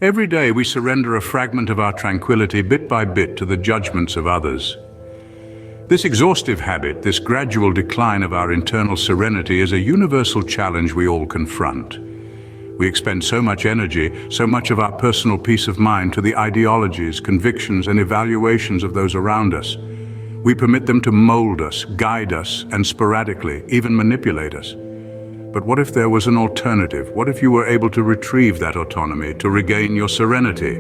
Every day we surrender a fragment of our tranquility bit by bit to the judgments of others. This exhaustive habit, this gradual decline of our internal serenity, is a universal challenge we all confront. We expend so much energy, so much of our personal peace of mind to the ideologies, convictions, and evaluations of those around us. We permit them to mold us, guide us, and sporadically, even manipulate us. But what if there was an alternative? What if you were able to retrieve that autonomy, to regain your serenity?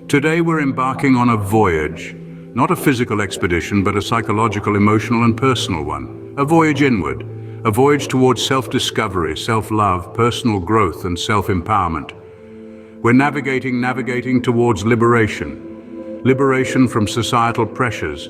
Today we're embarking on a voyage, not a physical expedition, but a psychological, emotional, and personal one. A voyage inward, a voyage towards self-discovery, self-love, personal growth, and self-empowerment. We're navigating towards liberation. Liberation from societal pressures.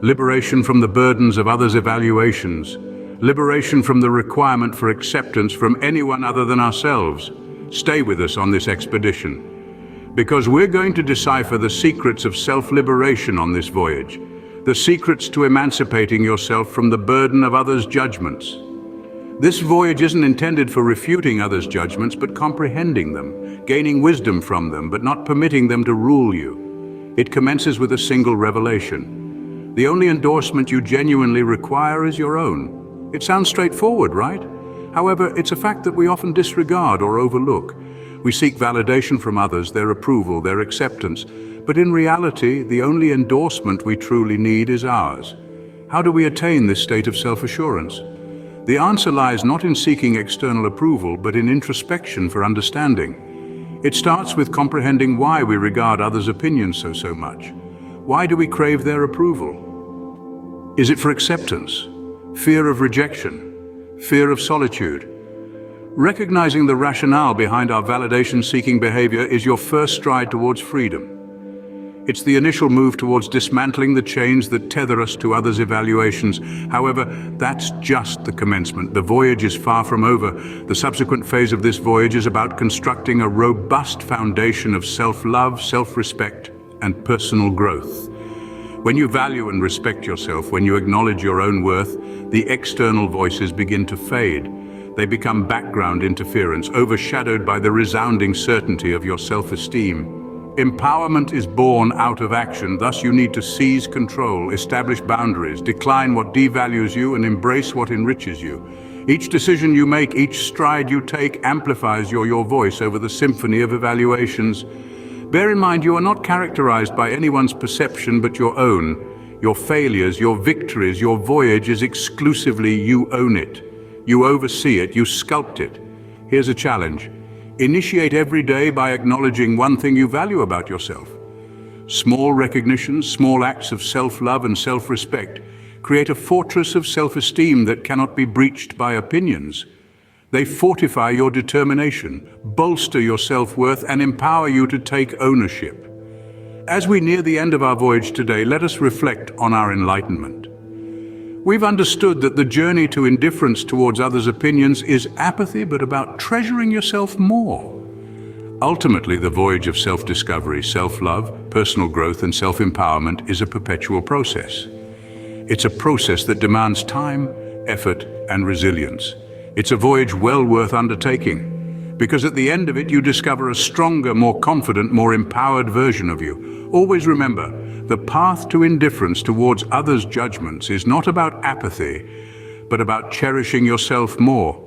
Liberation from the burdens of others' evaluations. Liberation from the requirement for acceptance from anyone other than ourselves. Stay with us on this expedition, because we're going to decipher the secrets of self-liberation on this voyage, the secrets to emancipating yourself from the burden of others' judgments. This voyage isn't intended for refuting others' judgments, but comprehending them, gaining wisdom from them, but not permitting them to rule you. It commences with a single revelation. The only endorsement you genuinely require is your own. It sounds straightforward, right? However, it's a fact that we often disregard or overlook. We seek validation from others, their approval, their acceptance. But in reality, the only endorsement we truly need is ours. How do we attain this state of self-assurance? The answer lies not in seeking external approval, but in introspection for understanding. It starts with comprehending why we regard others' opinions so much. Why do we crave their approval? Is it for acceptance? Fear of rejection? Fear of solitude? Recognizing the rationale behind our validation-seeking behavior is your first stride towards freedom. It's the initial move towards dismantling the chains that tether us to others' evaluations. However, that's just the commencement. The voyage is far from over. The subsequent phase of this voyage is about constructing a robust foundation of self-love, self-respect, and personal growth. When you value and respect yourself, when you acknowledge your own worth, the external voices begin to fade. They become background interference, overshadowed by the resounding certainty of your self-esteem. Empowerment is born out of action, thus you need to seize control, establish boundaries, decline what devalues you, and embrace what enriches you. Each decision you make, each stride you take, amplifies your voice over the symphony of evaluations. Bear in mind, you are not characterized by anyone's perception but your own. Your failures, your victories, your voyage is exclusively you own it. You oversee it, you sculpt it. Here's a challenge. Initiate every day by acknowledging one thing you value about yourself. Small recognitions, small acts of self-love and self-respect create a fortress of self-esteem that cannot be breached by opinions. They fortify your determination, bolster your self-worth, and empower you to take ownership. As we near the end of our voyage today, let us reflect on our enlightenment. We've understood that the journey to indifference towards others' opinions is apathy, but about treasuring yourself more. Ultimately, the voyage of self-discovery, self-love, personal growth, and self-empowerment is a perpetual process. It's a process that demands time, effort, and resilience. It's a voyage well worth undertaking, because at the end of it you discover a stronger, more confident, more empowered version of you. Always remember, the path to indifference towards others' judgments is not about apathy, but about cherishing yourself more.